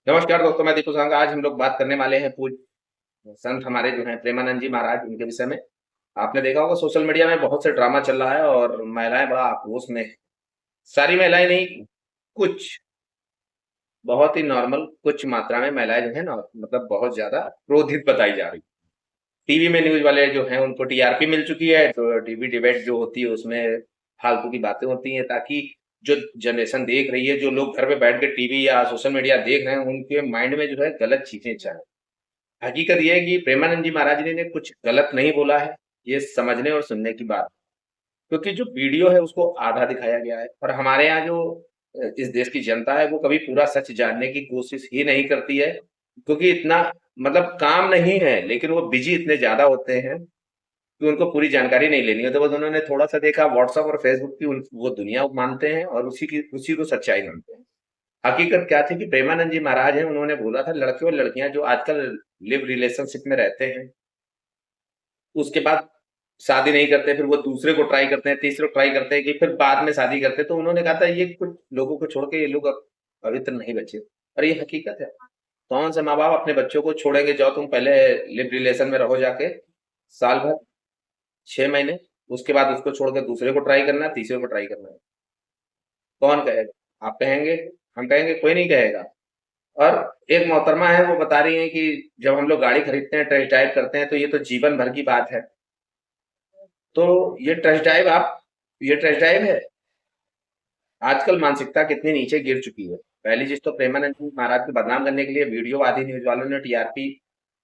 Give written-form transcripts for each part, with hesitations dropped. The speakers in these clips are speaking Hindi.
नमस्कार दोस्तों, मैं दीपू सांगा। आज हम लोग बात करने वाले हैं पूज संत हमारे जो हैं प्रेमानंद जी महाराज, उनके विषय में। आपने देखा होगा सोशल मीडिया में बहुत से ड्रामा चल रहा है और महिलाएं बड़ा आक्रोश में हैं। सारी महिलाएं नहीं, कुछ बहुत ही नॉर्मल कुछ मात्रा में महिलाएं जो है ना, मतलब बहुत ज्यादा क्रोधित बताई जा रही। टीवी में न्यूज वाले जो हैं उनको टीआरपी मिल चुकी है, तो टीवी डिबेट जो होती है उसमें फालतू की बातें होती हैं, ताकि जो जनरेशन देख रही है, जो लोग घर पे बैठ के टीवी या सोशल मीडिया देख रहे हैं, उनके माइंड में जो है गलत चीजें जाए। हकीकत ये है कि प्रेमानंद जी महाराज जी ने कुछ गलत नहीं बोला है। ये समझने और सुनने की बात, क्योंकि जो वीडियो है उसको आधा दिखाया गया है, और हमारे यहाँ जो इस देश की जनता है वो कभी पूरा सच जानने की कोशिश ही नहीं करती है, क्योंकि इतना मतलब काम नहीं है, लेकिन वो बिजी इतने ज्यादा होते हैं कि उनको पूरी जानकारी नहीं लेनी है। तो बस उन्होंने थोड़ा सा देखा व्हाट्सएप और फेसबुक की, वो दुनिया मानते हैं और उसी को सच्चाई मानते हैं। हकीकत क्या थी कि प्रेमानंद जी महाराज हैं, उन्होंने बोला था लड़के और लड़कियां जो आजकल लिव रिलेशनशिप में रहते हैं, उसके बाद शादी नहीं करते, फिर वो दूसरे को ट्राई करते हैं, तीसरे को ट्राई करते हैं, कि फिर बाद में शादी करते हैं। तो उन्होंने कहा था ये कुछ लोगों को छोड़ के ये लोग अब पवित्र नहीं बचे, और ये हकीकत है। कौन से माँ बाप अपने बच्चों को छोड़ेंगे? जाओ तुम पहले लिव रिलेशन में रहो जाके साल भर, 6 महीने, उसके बाद उसको छोड़ के दूसरे को ट्राई करना है, तीसरे को ट्राई करना है। कौन कहेगा? आप कहेंगे? हम कहेंगे? कोई नहीं कहेगा। और एक मोहतरमा है, वो बता रही हैं कि जब हम लोग गाड़ी खरीदते हैं, टेस्ट ड्राइव करते हैं, तो ये तो जीवन भर की बात है। तो ये टेस्ट ड्राइव है। आजकल मानसिकता कितनी नीचे गिर चुकी है। पहली चीज तो प्रेमानंद जी महाराज को बदनाम करने के लिए वीडियो आधी न्यूज वालों ने टीआरपी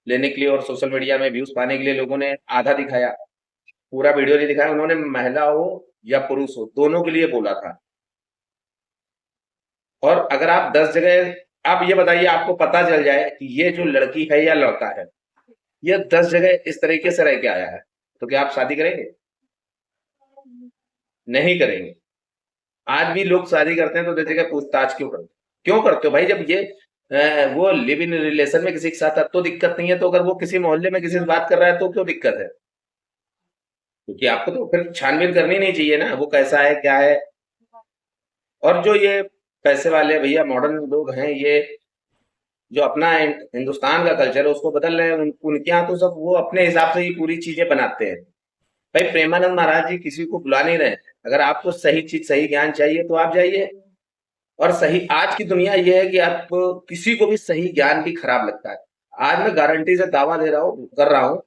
लेने के लिए और सोशल मीडिया में व्यूज पाने के लिए लोगों ने आधा दिखाया, पूरा वीडियो नहीं दिखाया। उन्होंने महिला हो या पुरुष हो, दोनों के लिए बोला था। और अगर आप 10 जगह, आप ये बताइए, आपको पता चल जाए कि ये जो लड़की है या लड़का है, ये 10 जगह इस तरीके से रह के आया है, तो क्या आप शादी करेंगे? नहीं करेंगे। आज भी लोग शादी करते हैं तो 10 जगह पूछताछ क्यों करते? क्यों करते हो भाई? जब ये वो लिव इन रिलेशन में किसी के साथ, अब तो दिक्कत नहीं है, तो अगर वो किसी मोहल्ले में किसी से बात कर रहा है तो क्यों दिक्कत है? क्योंकि आपको तो फिर छानबीन करनी नहीं चाहिए ना, वो कैसा है क्या है। और जो ये पैसे वाले भैया मॉडर्न लोग हैं, ये जो अपना हिंदुस्तान का कल्चर है उसको बदल रहे हैं, उनके यहाँ तो सब वो अपने हिसाब से ही पूरी चीजें बनाते हैं। भाई प्रेमानंद महाराज जी किसी को बुला नहीं रहे हैं। अगर आपको सही चीज, सही ज्ञान चाहिए तो आप जाइए। और सही, आज की दुनिया ये है कि आप किसी को भी सही ज्ञान भी खराब लगता है। आज मैं गारंटी से दावा दे रहा हूँ, कर रहा हूँ,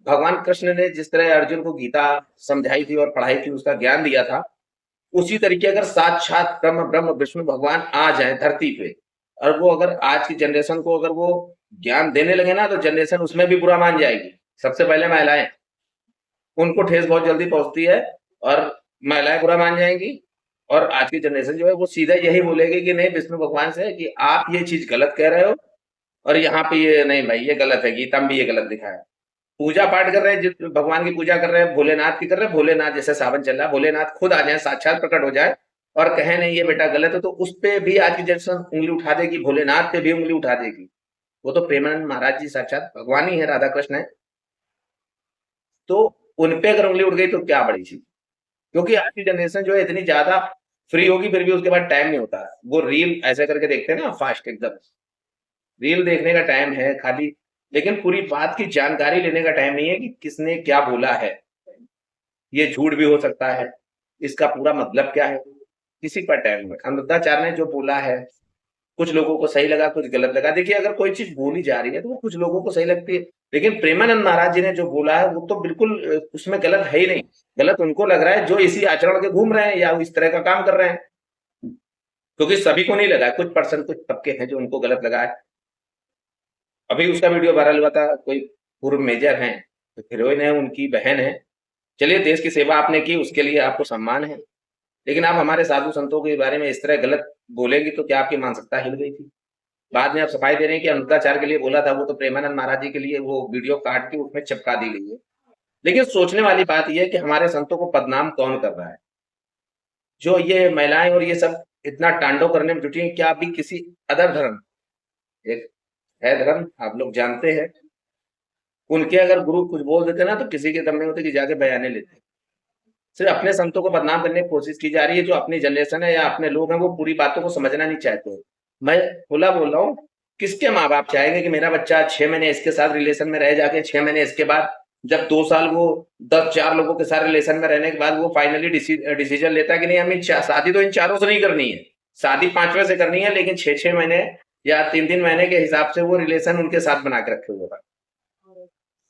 भगवान कृष्ण ने जिस तरह अर्जुन को गीता समझाई थी और पढ़ाई थी, उसका ज्ञान दिया था, उसी तरीके अगर साक्षात ब्रह्म ब्रह्म विष्णु भगवान आ जाए धरती पे, और वो अगर आज की जनरेशन को अगर वो ज्ञान देने लगे ना, तो जनरेशन उसमें भी बुरा मान जाएगी। सबसे पहले महिलाएं, उनको ठेस बहुत जल्दी पहुंचती है, और महिलाएं बुरा मान जाएंगी। और आज की जनरेशन जो है वो सीधा यही बोलेगी कि नहीं, विष्णु भगवान से कि आप ये चीज गलत कह रहे हो, और यहाँ पे ये नहीं भाई, ये गलत है, गीता में भी ये गलत लिखा है। पूजा पाठ कर रहे हैं, जिस भगवान की पूजा कर रहे हैं, भोलेनाथ की कर रहे हैं, भोलेनाथ जैसे सावन चल रहा है, भोलेनाथ खुद आ जाए, साक्षात प्रकट हो जाए और कहे नहीं ये बेटा गलत है, तो उस पे भी आज की जनरेशन उंगली उठा देगी, भोलेनाथ पे भी उंगली उठा देगी। वो तो प्रेमानंद महाराज जी साक्षात भगवान ही है, राधा कृष्ण है। तो उनपे अगर उंगली उठ गई तो क्या बड़ी चीज। क्योंकि आज की जनरेशन जो है इतनी ज्यादा फ्री होगी, फिर भी उसके बाद टाइम नहीं होता। वो रील ऐसे करके देखते हैं ना, फास्ट एकदम, रील देखने का टाइम है खाली, लेकिन पूरी बात की जानकारी लेने का टाइम नहीं है कि किसने क्या बोला है। ये झूठ भी हो सकता है, इसका पूरा मतलब क्या है, किसी पर टाइम में। अमृताचार्य ने जो बोला है, कुछ लोगों को सही लगा, कुछ गलत लगा। देखिए, अगर कोई चीज बोली जा रही है तो वो कुछ लोगों को सही लगती है, लेकिन प्रेमानंद महाराज जी ने जो बोला है वो तो बिल्कुल उसमें गलत है ही नहीं। गलत उनको लग रहा है जो इसी आचरण के घूम रहे हैं या इस तरह का काम कर रहे हैं, क्योंकि सभी को नहीं लगा है, कुछ परसेंट, कुछ तबके हैं जो उनको गलत लगा है। अभी उसका वीडियो वायरल हुआ था, कोई पूर्व मेजर हैं, हीरोइन है, उनकी बहन है। चलिए, देश की सेवा आपने की, उसके लिए आपको सम्मान है, लेकिन आप हमारे साधु संतों के बारे में इस तरह गलत बोलेंगी तो क्या आपकी मानसिकता हिल गई थी? बाद में आप सफाई दे रहे हैं कि अमृताचार्य के लिए बोला था, वो तो प्रेमानंद महाराज जी के लिए वो वीडियो काट के उसमें चिपका दी गई है। लेकिन सोचने वाली बात यह है कि हमारे संतों को बदनाम कौन कर रहा है? जो ये महिलाएं और ये सब इतना तांडव करने में जुटी हैं, क्या अभी किसी अदर धर्म, एक है धर्म आप लोग जानते हैं, उनके अगर गुरु कुछ बोल देते ना तो किसी के दम नहीं होते कि जाके बयाने लेते। सिर्फ अपने संतों को बदनाम करने की कोशिश की जा रही है। जो अपनी जनरेशन है या अपने लोग हैं, वो पूरी बातों को समझना नहीं चाहते। मैं खुला बोल रहा हूँ, किसके माँ बाप चाहेंगे कि मेरा बच्चा 6 महीने इसके साथ रिलेशन में रह जाके 6 महीने इसके बाद जब 2 साल वो 10 4 लोगों के साथ रिलेशन में रहने के बाद वो फाइनली डिसीजन लेता है कि नहीं हमें शादी तो इन चारों से नहीं करनी है, शादी 5वें से करनी है, लेकिन 6 6 महीने या 3 3 महीने के हिसाब से वो रिलेशन उनके साथ बना के रखे हुए था।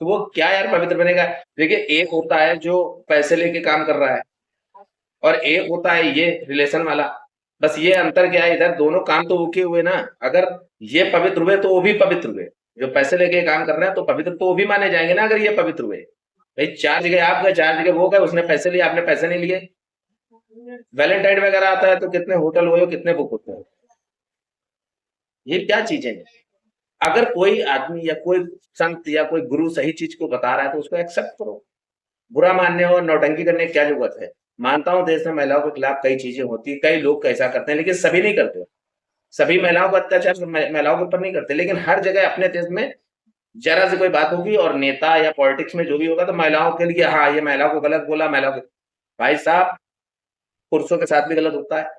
तो वो क्या यार पवित्र बनेगा? देखिए, एक होता है जो पैसे लेके काम कर रहा है और एक होता है ये रिलेशन वाला। बस ये अंतर क्या है, इधर दोनों काम तो ओके हुए ना। अगर ये पवित्र हुए तो वो भी पवित्र हुए। जो पैसे लेके काम कर रहे हैं तो पवित्र तो वो भी माने जाएंगे ना अगर ये पवित्र हुए। भाई 4 जगह आप गए, 4 जगह वो गए, उसने पैसे लिए, आपने पैसे नहीं लिए। वैलेंटाइन वगैरह आता है तो कितने होटल हुए, कितने बुक होते हैं। ये क्या चीजें हैं? अगर कोई आदमी या कोई संत या कोई गुरु सही चीज को बता रहा है तो उसको एक्सेप्ट करो। बुरा मानने और नौटंकी करने की क्या जरूरत है? मानता हूँ देश में महिलाओं के खिलाफ कई चीजें होती है, कई लोग ऐसा करते हैं, लेकिन सभी नहीं करते। सभी महिलाओं को अत्याचार महिलाओं के ऊपर नहीं करते, लेकिन हर जगह अपने देश में जरा सी कोई बात होगी और नेता या पॉलिटिक्स में जो भी होगा तो महिलाओं के लिए, हाँ ये महिलाओं को गलत बोला, महिलाओं को। भाई साहब, पुरुषों के साथ भी गलत होता है।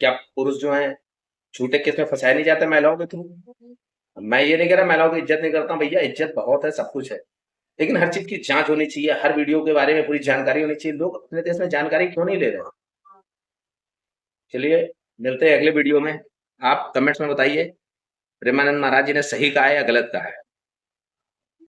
क्या पुरुष जो है झूठे केस में फंसाए नहीं जाते महिलाओं के थ्रू? मैं ये नहीं कह रहा महिलाओं की इज्जत नहीं करता हूँ, भैया इज्जत बहुत है, सब कुछ है, लेकिन हर चीज की जांच होनी चाहिए, हर वीडियो के बारे में पूरी जानकारी होनी चाहिए। लोग अपने देश में जानकारी क्यों नहीं ले रहे? चलिए, मिलते हैं अगले वीडियो में। आप कमेंट्स में बताइए प्रेमानंद महाराज जी ने सही कहा है या गलत कहा है।